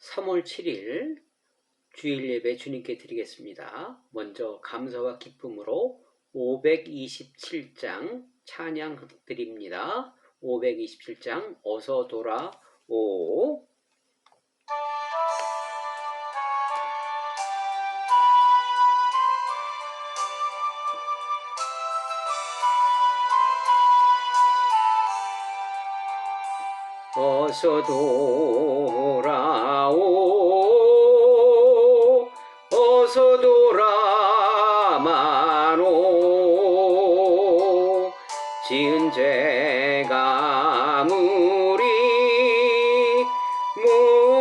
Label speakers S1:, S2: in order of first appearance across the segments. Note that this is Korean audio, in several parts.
S1: 3월 7일 주일 예배 주님께 드리겠습니다. 먼저 감사와 기쁨으로 527장 찬양 드립니다. 527장 어서 돌아오. 어서 돌아오, 어서 돌아마노. 지은 죄가 아무리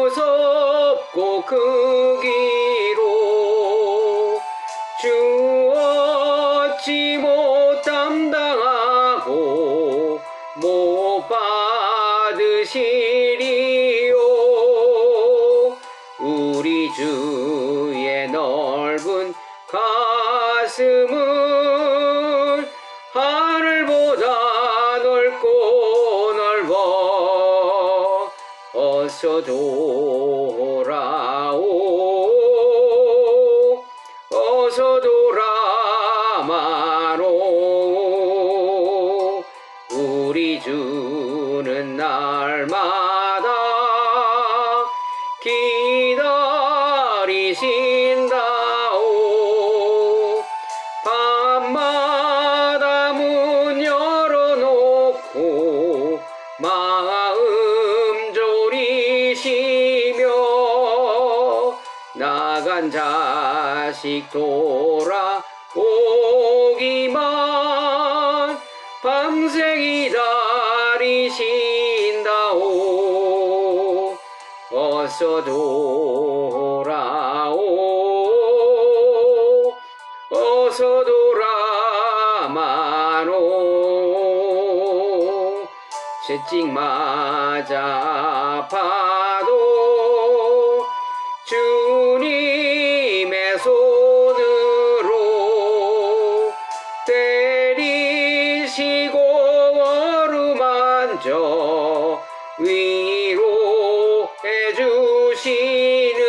S1: 무섭고 크기로 주 어찌 못 담당하고 못 받으시리요. 우리 주의 넓은 가슴은 하늘보다 넓고 넓어. 어서 돌아오, 어서 돌아마노. 우리 주는 날마다 기다리신다오. 밤마다 문 열어놓고 마음 졸이시며 나간 자식 돌아오기만 밤새 기다리신다오. 어서 돌아오, 어서 돌아마노. 채찍 맞아 아파도 주님의 손으로 때리시고 어루만져 위로해 주시는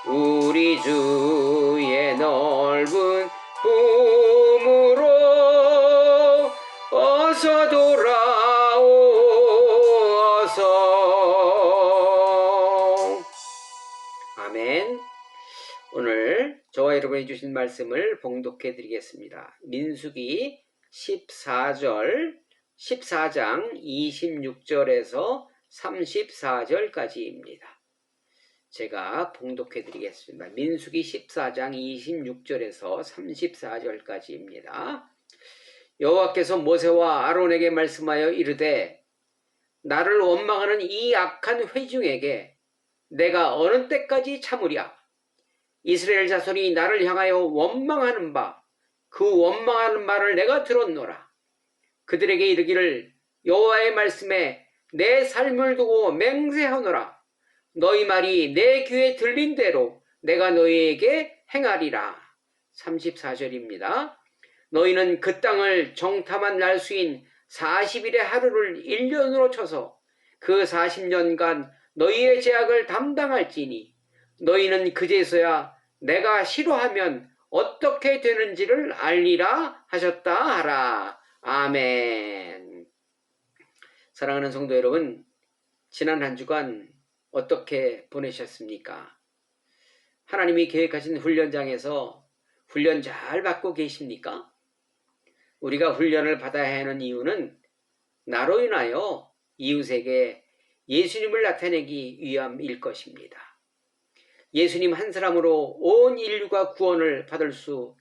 S1: 우리 주의 넓은 품으로 어서 돌아오, 어서. 아멘. 오늘 저와 여러분이 주신 말씀을 봉독해 드리겠습니다. 민수기 14장 26절에서 34절까지입니다. 제가 봉독해 드리겠습니다. 민수기 14장 26절에서 34절까지입니다. 여호와께서 모세와 아론에게 말씀하여 이르되 나를 원망하는 이 악한 회중에게 내가 어느 때까지 참으랴. 이스라엘 자손이 나를 향하여 원망하는 바 그 원망하는 말을 내가 들었노라. 그들에게 이르기를 여호와의 말씀에 내 삶을 두고 맹세하노라. 너희 말이 내 귀에 들린 대로 내가 너희에게 행하리라. 34절입니다. 너희는 그 땅을 정탐한 날수인 40일의 하루를 1년으로 쳐서 그 40년간 너희의 죄악을 담당할지니 너희는 그제서야 내가 싫어하면 어떻게 되는지를 알리라 하셨다 하라. 아멘. 사랑하는 성도 여러분, 지난 한 주간 어떻게 보내셨습니까? 하나님이 계획하신 훈련장에서 훈련 잘 받고 계십니까? 우리가 훈련을 받아야 하는 이유는 나로 인하여 이웃에게 예수님을 나타내기 위함일 것입니다. 예수님 한 사람으로 온 인류가 구원을 받을 수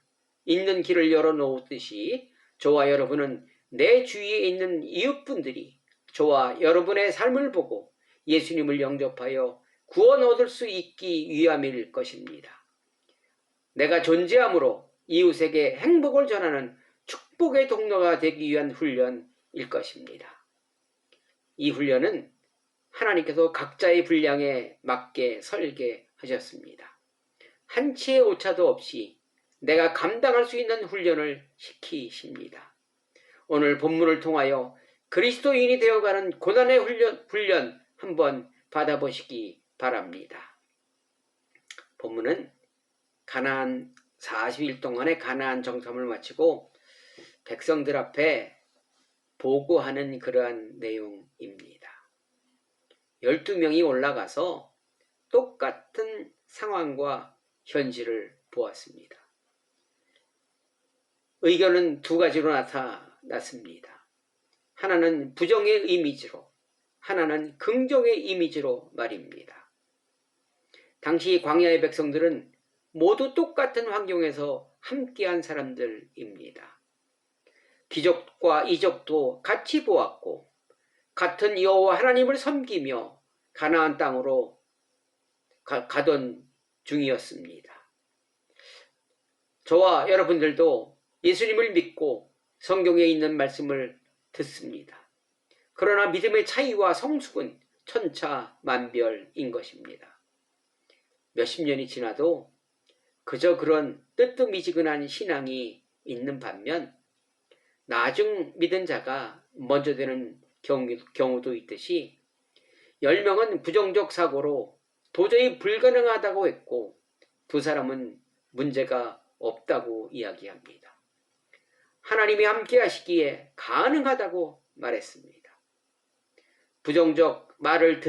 S1: 있는 길을 열어놓듯이 저와 여러분은 내 주위에 있는 이웃분들이 저와 여러분의 삶을 보고 예수님을 영접하여 구원 얻을 수 있기 위함일 것입니다. 내가 존재함으로 이웃에게 행복을 전하는 축복의 통로가 되기 위한 훈련일 것입니다. 이 훈련은 하나님께서 각자의 분량에 맞게 설계하셨습니다. 한치의 오차도 없이 내가 감당할 수 있는 훈련을 시키십니다. 오늘 본문을 통하여 그리스도인이 되어가는 고난의 훈련 한번 받아보시기 바랍니다. 본문은 가나안 40일 동안의 가나안 정탐을 마치고 백성들 앞에 보고하는 그러한 내용입니다. 12명이 올라가서 똑같은 상황과 현실을 보았습니다. 의견은 두 가지로 나타났습니다. 하나는 부정의 이미지로, 하나는 긍정의 이미지로 말입니다. 당시 광야의 백성들은 모두 똑같은 환경에서 함께한 사람들입니다. 기적과 이적도 같이 보았고 같은 여호와 하나님을 섬기며 가나안 땅으로 가던 중이었습니다. 저와 여러분들도 예수님을 믿고 성경에 있는 말씀을 듣습니다. 그러나 믿음의 차이와 성숙은 천차만별인 것입니다. 몇십 년이 지나도 그저 그런 뜨뜻미지근한 신앙이 있는 반면 나중 믿은 자가 먼저 되는 경우도 있듯이 10명은 부정적 사고로 도저히 불가능하다고 했고 두 사람은 문제가 없다고 이야기합니다. 하나님이 함께 하시기에 가능하다고 말했습니다. 부정적 말을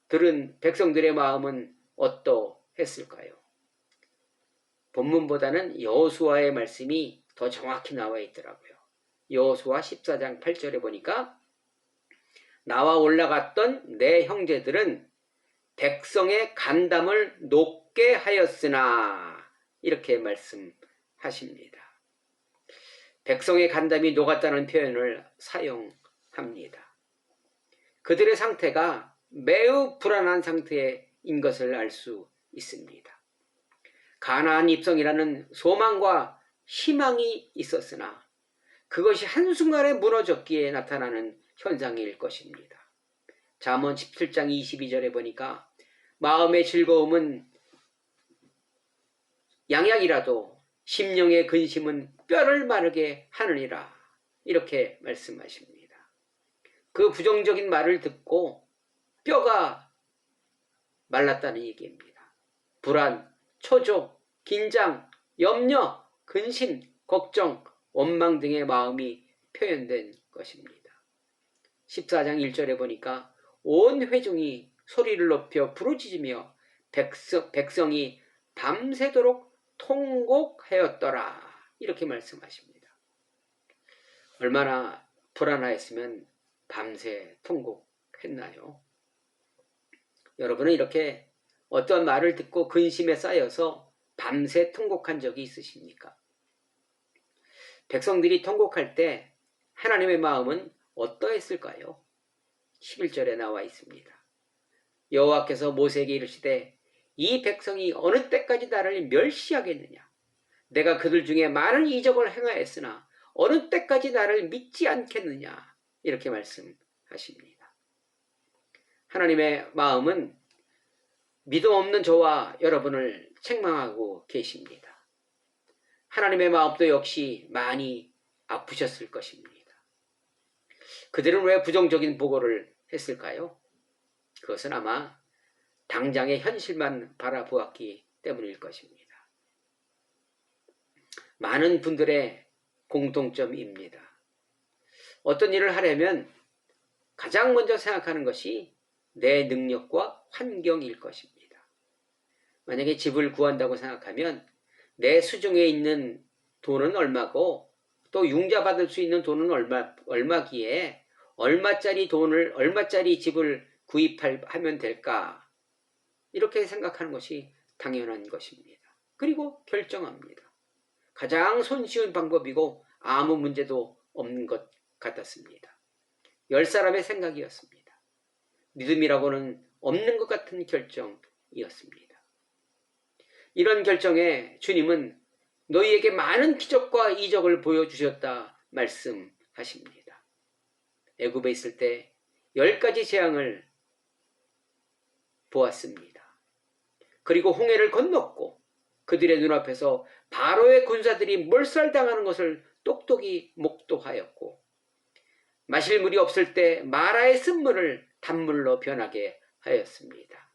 S1: 들은 백성들의 마음은 어떠했을까요? 본문보다는 여호수아의 말씀이 더 정확히 나와 있더라고요. 여호수아 14장 8절에 보니까 나와 올라갔던 내 형제들은 백성의 간담을 녹게 하였으나 이렇게 말씀하십니다. 백성의 간담이 녹았다는 표현을 사용합니다. 그들의 상태가 매우 불안한 상태인 것을 알 수 있습니다. 가나안 입성이라는 소망과 희망이 있었으나 그것이 한순간에 무너졌기에 나타나는 현상일 것입니다. 잠언 17장 22절에 보니까 마음의 즐거움은 양약이라도 심령의 근심은 뼈를 마르게 하느니라 이렇게 말씀하십니다. 그 부정적인 말을 듣고 뼈가 말랐다는 얘기입니다. 불안, 초조, 긴장, 염려, 근심, 걱정, 원망 등의 마음이 표현된 것입니다. 14장 1절에 보니까 온 회중이 소리를 높여 부르짖으며 백성이 밤새도록 통곡하였더라 이렇게 말씀하십니다. 얼마나 불안하였으면 밤새 통곡했나요? 여러분은 이렇게 어떤 말을 듣고 근심에 쌓여서 밤새 통곡한 적이 있으십니까? 백성들이 통곡할 때 하나님의 마음은 어떠했을까요? 11절에 나와 있습니다. 여호와께서 모세에게 이르시되 이 백성이 어느 때까지 나를 멸시하겠느냐? 내가 그들 중에 많은 이적을 행하였으나 어느 때까지 나를 믿지 않겠느냐? 이렇게 말씀하십니다. 하나님의 마음은 믿음 없는 저와 여러분을 책망하고 계십니다. 하나님의 마음도 역시 많이 아프셨을 것입니다. 그들은 왜 부정적인 보고를 했을까요? 그것은 아마 당장의 현실만 바라보았기 때문일 것입니다. 많은 분들의 공통점입니다. 어떤 일을 하려면 가장 먼저 생각하는 것이 내 능력과 환경일 것입니다. 만약에 집을 구한다고 생각하면 내 수중에 있는 돈은 얼마고 또 융자받을 수 있는 돈은 얼마기에 얼마짜리 집을 구입하면 될까? 이렇게 생각하는 것이 당연한 것입니다. 그리고 결정합니다. 가장 손쉬운 방법이고 아무 문제도 없는 것 같았습니다. 10사람의 생각이었습니다. 믿음이라고는 없는 것 같은 결정이었습니다. 이런 결정에 주님은 너희에게 많은 기적과 이적을 보여주셨다 말씀하십니다. 애굽에 있을 때 10가지 재앙을 보았습니다. 그리고 홍해를 건넜고 그들의 눈앞에서 바로의 군사들이 몰살당하는 것을 똑똑히 목도하였고 마실 물이 없을 때 마라의 쓴물을 단물로 변하게 하였습니다.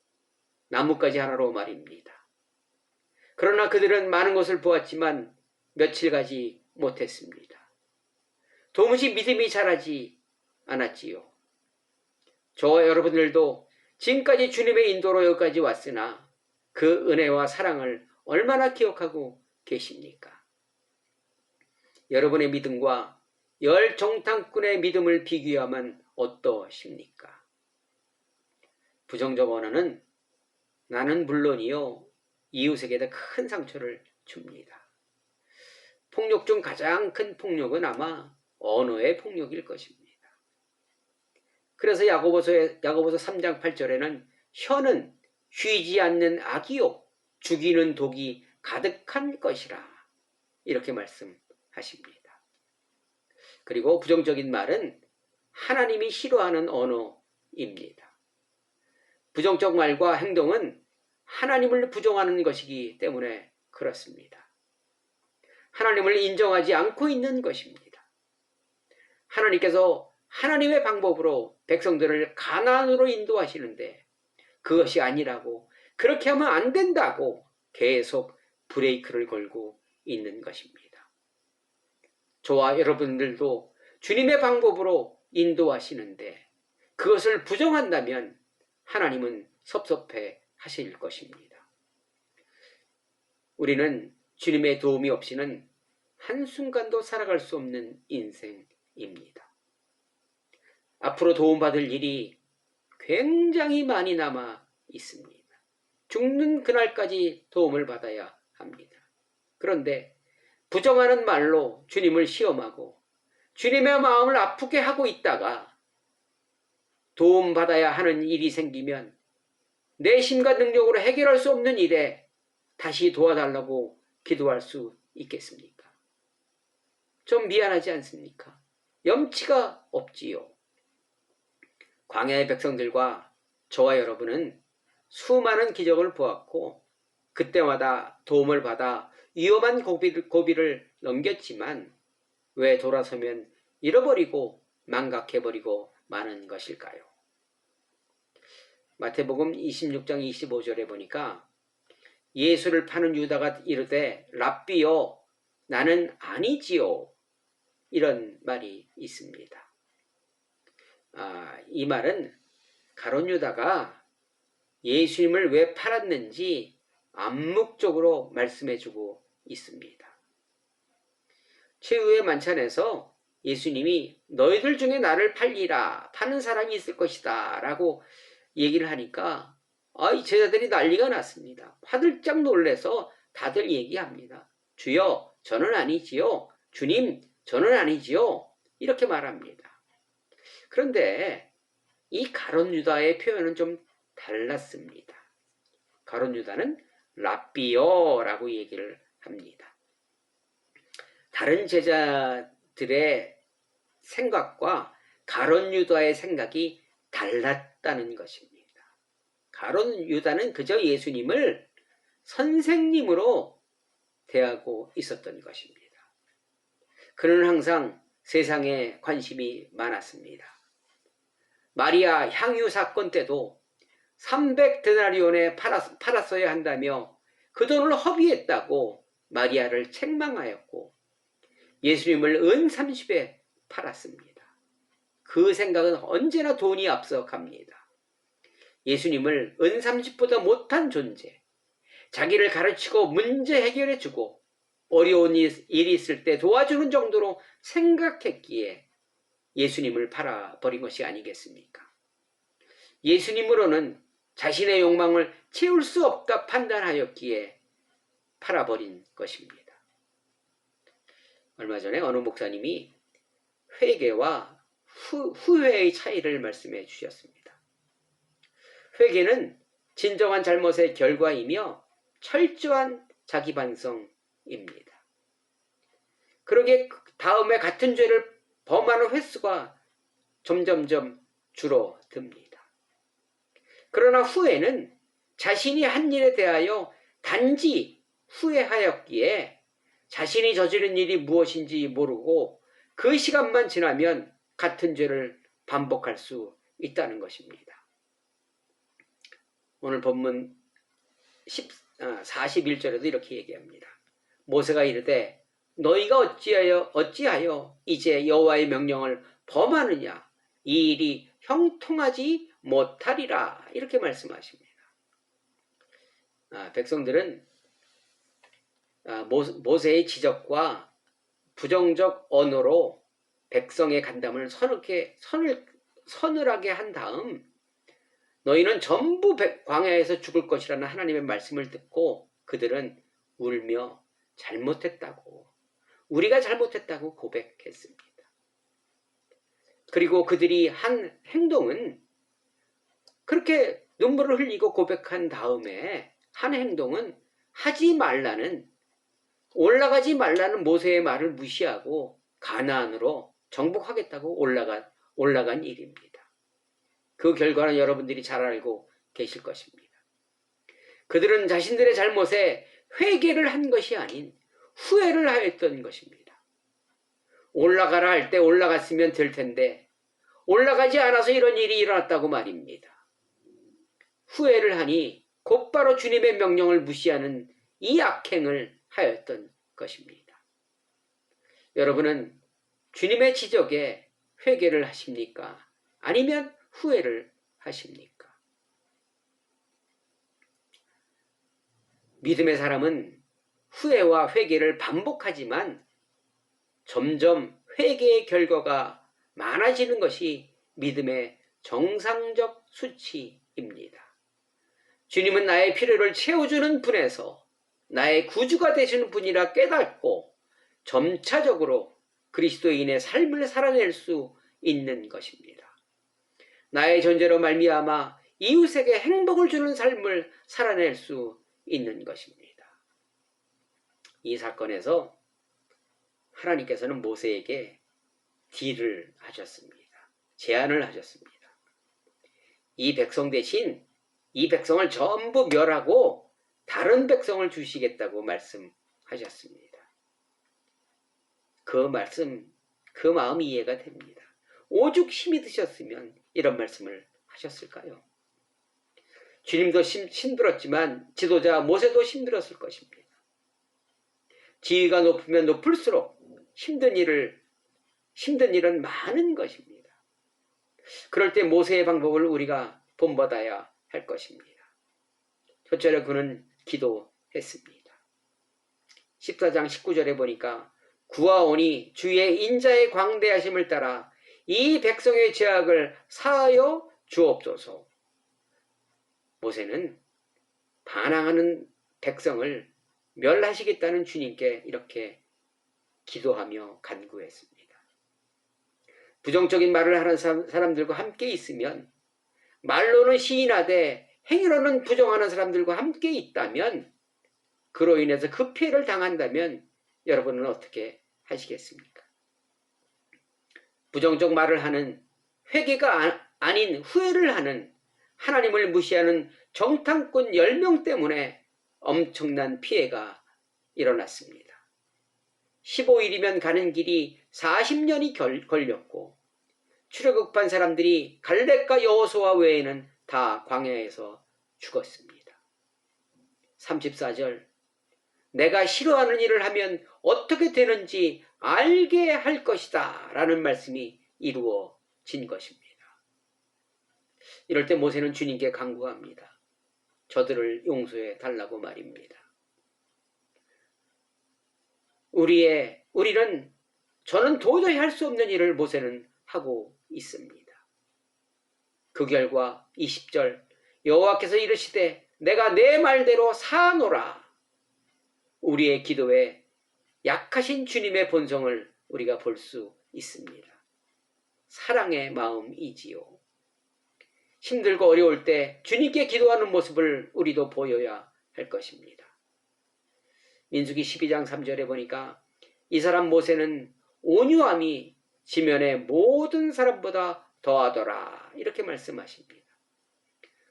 S1: 나뭇가지 하나로 말입니다. 그러나 그들은 많은 것을 보았지만 며칠 가지 못했습니다. 도무지 믿음이 자라지 않았지요. 저와 여러분들도 지금까지 주님의 인도로 여기까지 왔으나 그 은혜와 사랑을 얼마나 기억하고 계십니까? 여러분의 믿음과 열 정탐꾼의 믿음을 비교하면 어떠십니까? 부정적 언어는 나는 물론이요 이웃에게도 큰 상처를 줍니다. 폭력 중 가장 큰 폭력은 아마 언어의 폭력일 것입니다. 그래서 야고보서 3장 8절에는 혀는 쉬지 않는 악이요 죽이는 독이 가득한 것이라 이렇게 말씀하십니다. 그리고 부정적인 말은 하나님이 싫어하는 언어입니다. 부정적 말과 행동은 하나님을 부정하는 것이기 때문에 그렇습니다. 하나님을 인정하지 않고 있는 것입니다. 하나님께서 하나님의 방법으로 백성들을 가나안으로 인도하시는데 그것이 아니라고, 그렇게 하면 안 된다고 계속 브레이크를 걸고 있는 것입니다. 저와 여러분들도 주님의 방법으로 인도하시는데 그것을 부정한다면 하나님은 섭섭해 하실 것입니다. 우리는 주님의 도움이 없이는 한순간도 살아갈 수 없는 인생입니다. 앞으로 도움받을 일이 굉장히 많이 남아 있습니다. 죽는 그날까지 도움을 받아야 합니다. 그런데 부정하는 말로 주님을 시험하고 주님의 마음을 아프게 하고 있다가 도움받아야 하는 일이 생기면 내 힘과 능력으로 해결할 수 없는 일에 다시 도와달라고 기도할 수 있겠습니까? 좀 미안하지 않습니까? 염치가 없지요. 광야의 백성들과 저와 여러분은 수많은 기적을 보았고 그때마다 도움을 받아 위험한 고비를 넘겼지만 왜 돌아서면 잃어버리고 망각해버리고 마는 것일까요? 마태복음 26장 25절에 보니까 예수를 파는 유다가 이르되 랍비여 나는 아니지요 이런 말이 있습니다. 이 말은 가룟 유다가 예수님을 왜 팔았는지 암묵적으로 말씀해주고 있습니다. 최후의 만찬에서 예수님이 너희들 중에 나를 팔리라 파는 사람이 있을 것이다 라고 얘기를 하니까 이 제자들이 난리가 났습니다. 화들짝 놀래서 다들 얘기합니다. 주여 저는 아니지요. 주님 저는 아니지요. 이렇게 말합니다. 그런데 이 가룟 유다의 표현은 좀 달랐습니다. 가룟 유다는 랍비여라고 얘기를 합니다. 다른 제자들의 생각과 가룟 유다의 생각이 달랐다는 것입니다. 가룟 유다는 그저 예수님을 선생님으로 대하고 있었던 것입니다. 그는 항상 세상에 관심이 많았습니다. 마리아 향유 사건 때도 300데나리온에 팔았어야 한다며 그 돈을 허비했다고 마리아를 책망하였고 예수님을 은 30에 팔았습니다. 그 생각은 언제나 돈이 앞서갑니다. 예수님을 은 30보다 못한 존재, 자기를 가르치고 문제 해결해주고 어려운 일이 있을 때 도와주는 정도로 생각했기에 예수님을 팔아버린 것이 아니겠습니까? 예수님으로는 자신의 욕망을 채울 수 없다 판단하였기에 팔아버린 것입니다. 얼마 전에 어느 목사님이 회개와 후회의 차이를 말씀해 주셨습니다. 회개는 진정한 잘못의 결과이며 철저한 자기 반성입니다. 그러기에 다음에 같은 죄를 범하는 횟수가 점점점 줄어듭니다. 그러나 후회는 자신이 한 일에 대하여 단지 후회하였기에 자신이 저지른 일이 무엇인지 모르고 그 시간만 지나면 같은 죄를 반복할 수 있다는 것입니다. 오늘 본문 41절에도 이렇게 얘기합니다. 모세가 이르되 너희가 어찌하여 이제 여호와의 명령을 범하느냐 이 일이 형통하지 못하리라 이렇게 말씀하십니다. 백성들은 모세의 지적과 부정적 언어로 백성의 간담을 서늘하게 한 다음 너희는 전부 광야에서 죽을 것이라는 하나님의 말씀을 듣고 그들은 울며 우리가 잘못했다고 고백했습니다. 그리고 그들이 한 행동은 그렇게 눈물을 흘리고 고백한 다음에 한 행동은 올라가지 말라는 모세의 말을 무시하고 가나안으로 정복하겠다고 올라간 일입니다. 그 결과는 여러분들이 잘 알고 계실 것입니다. 그들은 자신들의 잘못에 회개를 한 것이 아닌 후회를 하였던 것입니다. 올라가라 할 때 올라갔으면 될 텐데 올라가지 않아서 이런 일이 일어났다고 말입니다. 후회를 하니 곧바로 주님의 명령을 무시하는 이 악행을 하였던 것입니다. 여러분은 주님의 지적에 회개를 하십니까? 아니면 후회를 하십니까? 믿음의 사람은 후회와 회개를 반복하지만 점점 회개의 결과가 많아지는 것이 믿음의 정상적 수치입니다. 주님은 나의 필요를 채워주는 분에서 나의 구주가 되시는 분이라 깨닫고 점차적으로 그리스도인의 삶을 살아낼 수 있는 것입니다. 나의 존재로 말미암아 이웃에게 행복을 주는 삶을 살아낼 수 있는 것입니다. 이 사건에서 하나님께서는 모세에게 딜을 하셨습니다. 제안을 하셨습니다. 이 백성 대신 이 백성을 전부 멸하고 다른 백성을 주시겠다고 말씀하셨습니다. 그 마음 이해가 됩니다. 오죽 힘이 드셨으면 이런 말씀을 하셨을까요? 주님도 힘들었지만 지도자 모세도 힘들었을 것입니다. 지위가 높으면 높을수록 힘든 일은 많은 것입니다. 그럴 때 모세의 방법을 우리가 본받아야 할 것입니다. 첫째로 그는 기도했습니다. 14장 19절에 보니까 구하오니 주의 인자의 광대하심을 따라 이 백성의 죄악을 사하여 주옵소서. 모세는 반항하는 백성을 멸하시겠다는 주님께 이렇게 기도하며 간구했습니다. 부정적인 말을 하는 사람들과 함께 있으면 말로는 시인하되 행위로는 부정하는 사람들과 함께 있다면 그로 인해서 그 피해를 당한다면 여러분은 어떻게 하시겠습니까? 부정적 말을 하는 회개가 아닌 후회를 하는 하나님을 무시하는 정탐꾼 10명 때문에 엄청난 피해가 일어났습니다. 15일이면 가는 길이 40년이 걸렸고 출애굽한 사람들이 갈렙과 여호수아 외에는 다 광야에서 죽었습니다. 34절 내가 싫어하는 일을 하면 어떻게 되는지 알게 할 것이다 라는 말씀이 이루어진 것입니다. 이럴 때 모세는 주님께 간구합니다. 저들을 용서해 달라고 말입니다. 저는 도저히 할 수 없는 일을 모세는 하고 있습니다. 그 결과 20절 여호와께서 이르시되 내가 내 말대로 사노라. 우리의 기도에 약하신 주님의 본성을 우리가 볼 수 있습니다. 사랑의 마음이지요. 힘들고 어려울 때 주님께 기도하는 모습을 우리도 보여야 할 것입니다. 민수기 12장 3절에 보니까 이 사람 모세는 온유함이 지면의 모든 사람보다 더하더라 이렇게 말씀하십니다.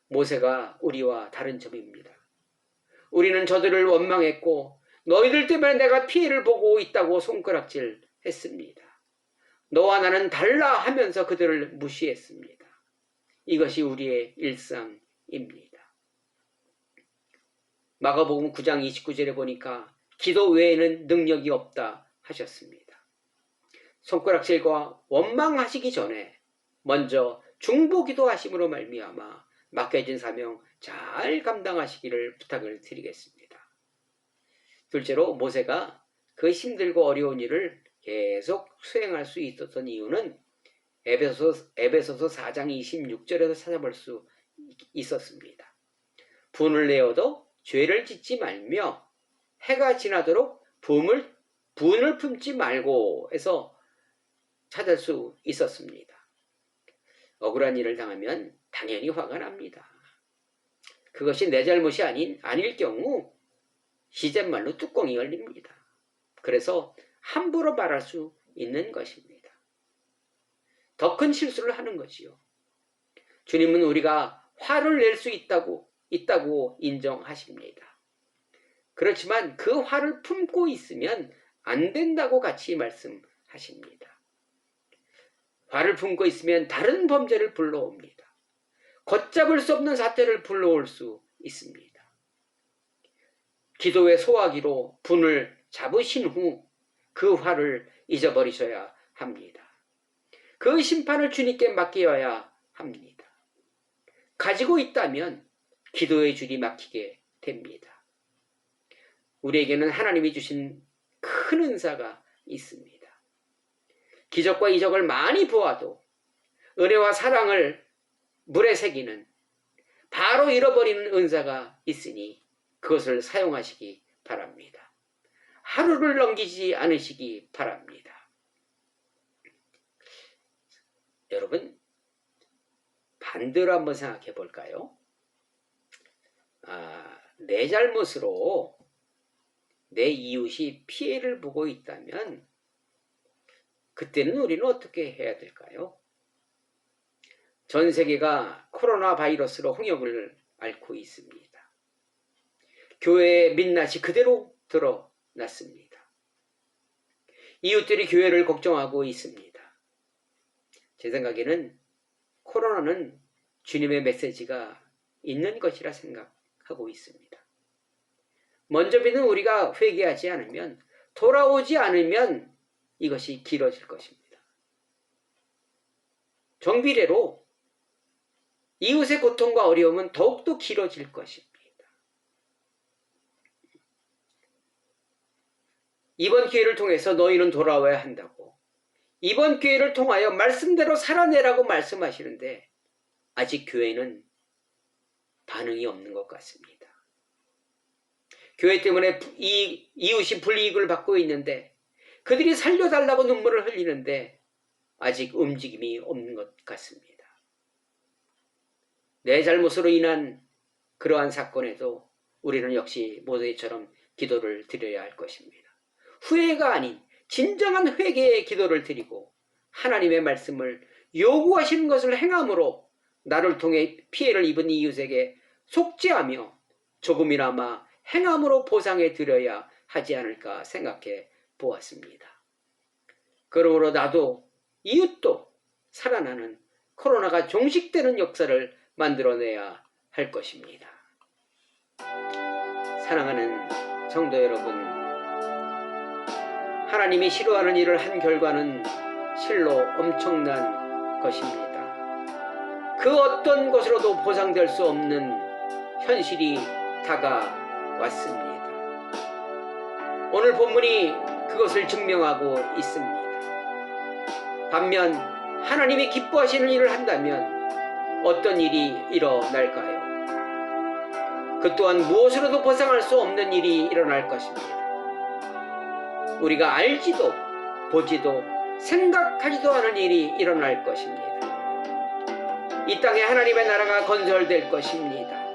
S1: 모세가 우리와 다른 점입니다. 우리는 저들을 원망했고 너희들 때문에 내가 피해를 보고 있다고 손가락질 했습니다. 너와 나는 달라 하면서 그들을 무시했습니다. 이것이 우리의 일상입니다. 마가복음 9장 29절에 보니까 기도 외에는 능력이 없다 하셨습니다. 손가락질과 원망하시기 전에 먼저 중보기도 하심으로 말미암아 맡겨진 사명 잘 감당하시기를 부탁을 드리겠습니다. 둘째로 모세가 그 힘들고 어려운 일을 계속 수행할 수 있었던 이유는 에베소서 4장 26절에서 찾아볼 수 있었습니다. 분을 내어도 죄를 짓지 말며 해가 지나도록 분을 품지 말고 해서 찾을 수 있었습니다. 억울한 일을 당하면 당연히 화가 납니다. 그것이 내 잘못이 아닐 경우 시쳇말로 뚜껑이 열립니다. 그래서 함부로 말할 수 있는 것입니다. 더 큰 실수를 하는 거지요. 주님은 우리가 화를 낼 수 있다고 인정하십니다. 그렇지만 그 화를 품고 있으면 안 된다고 같이 말씀하십니다. 화를 품고 있으면 다른 범죄를 불러옵니다. 걷잡을 수 없는 사태를 불러올 수 있습니다. 기도의 소화기로 분을 잡으신 후 그 화를 잊어버리셔야 합니다. 그 심판을 주님께 맡겨야 합니다. 가지고 있다면 기도의 줄이 막히게 됩니다. 우리에게는 하나님이 주신 큰 은사가 있습니다. 기적과 이적을 많이 보아도 은혜와 사랑을 물에 새기는 바로 잃어버리는 은사가 있으니 그것을 사용하시기 바랍니다. 하루를 넘기지 않으시기 바랍니다. 여러분, 반대로 한번 생각해 볼까요? 내 잘못으로 내 이웃이 피해를 보고 있다면 그때는 우리는 어떻게 해야 될까요? 전 세계가 코로나 바이러스로 홍역을 앓고 있습니다. 교회의 민낯이 그대로 드러났습니다. 이웃들이 교회를 걱정하고 있습니다. 제 생각에는 코로나는 주님의 메시지가 있는 것이라 생각하고 있습니다. 먼저비는 우리가 회개하지 않으면, 돌아오지 않으면 이것이 길어질 것입니다. 정비례로 이웃의 고통과 어려움은 더욱더 길어질 것입니다. 이번 기회를 통해서 너희는 돌아와야 한다고, 이번 기회를 통하여 말씀대로 살아내라고 말씀하시는데 아직 교회는 반응이 없는 것 같습니다. 교회 때문에 이웃이 불이익을 받고 있는데 그들이 살려달라고 눈물을 흘리는데 아직 움직임이 없는 것 같습니다. 내 잘못으로 인한 그러한 사건에도 우리는 역시 모세처럼 기도를 드려야 할 것입니다. 후회가 아닌 진정한 회개의 기도를 드리고 하나님의 말씀을 요구하시는 것을 행함으로 나를 통해 피해를 입은 이웃에게 속죄하며 조금이나마 행함으로 보상해 드려야 하지 않을까 생각해 보았습니다. 그러므로 나도 이웃도 살아나는 코로나가 종식되는 역사를 만들어내야 할 것입니다. 사랑하는 성도 여러분, 하나님이 싫어하는 일을 한 결과는 실로 엄청난 것입니다. 그 어떤 것으로도 보상될 수 없는 현실이 다가왔습니다. 오늘 본문이 그것을 증명하고 있습니다. 반면 하나님이 기뻐하시는 일을 한다면 어떤 일이 일어날까요? 그 또한 무엇으로도 보상할 수 없는 일이 일어날 것입니다. 우리가 알지도 보지도 생각하지도 않은 일이 일어날 것입니다. 이 땅에 하나님의 나라가 건설될 것입니다.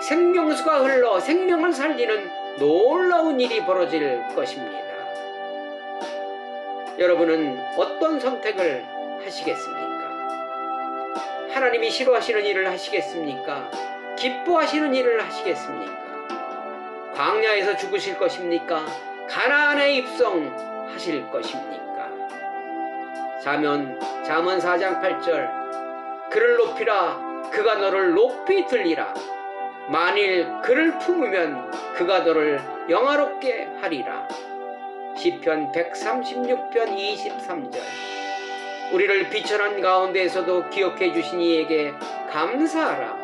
S1: 생명수가 흘러 생명을 살리는 놀라운 일이 벌어질 것입니다. 여러분은 어떤 선택을 하시겠습니까? 하나님이 싫어하시는 일을 하시겠습니까? 기뻐하시는 일을 하시겠습니까? 광야에서 죽으실 것입니까? 가나안에 입성하실 것입니까? 잠언 4장 8절, 그를 높이라, 그가 너를 높이 들리라. 만일 그를 품으면 그가 너를 영화롭게 하리라. 시편 136편 23절. 우리를 비천한 가운데에서도 기억해 주신 이에게 감사하라.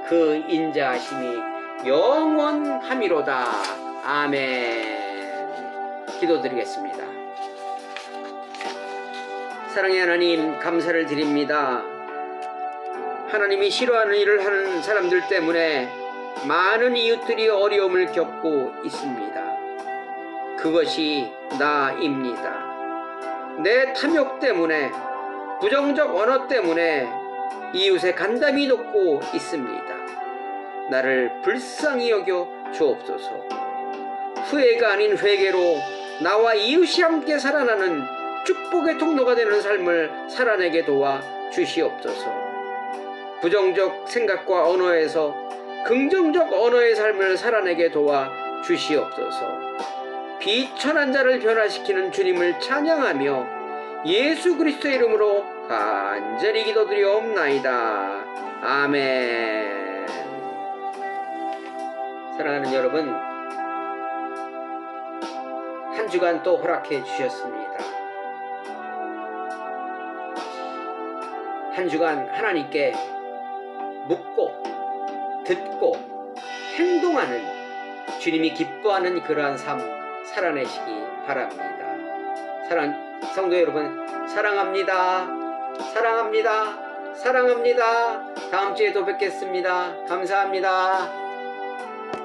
S1: 그 인자하심이 영원함이로다. 아멘. 기도드리겠습니다. 사랑의 하나님, 감사를 드립니다. 하나님이 싫어하는 일을 하는 사람들 때문에 많은 이웃들이 어려움을 겪고 있습니다. 그것이 나입니다. 내 탐욕 때문에, 부정적 언어 때문에 이웃의 간담이 높고 있습니다. 나를 불쌍히 여겨 주옵소서. 후회가 아닌 회개로 나와 이웃이 함께 살아나는 축복의 통로가 되는 삶을 살아내게 도와 주시옵소서. 부정적 생각과 언어에서 긍정적 언어의 삶을 살아내게 도와 주시옵소서. 비천한 자를 변화시키는 주님을 찬양하며 예수 그리스도의 이름으로 간절히 기도드리옵나이다. 아멘. 사랑하는 여러분, 한 주간 또 허락해 주셨습니다. 한 주간 하나님께 묻고 듣고 행동하는, 주님이 기뻐하는 그러한 삶 살아내시기 바랍니다. 성도 여러분, 사랑합니다. 사랑합니다. 사랑합니다. 다음 주에 또 뵙겠습니다. 감사합니다.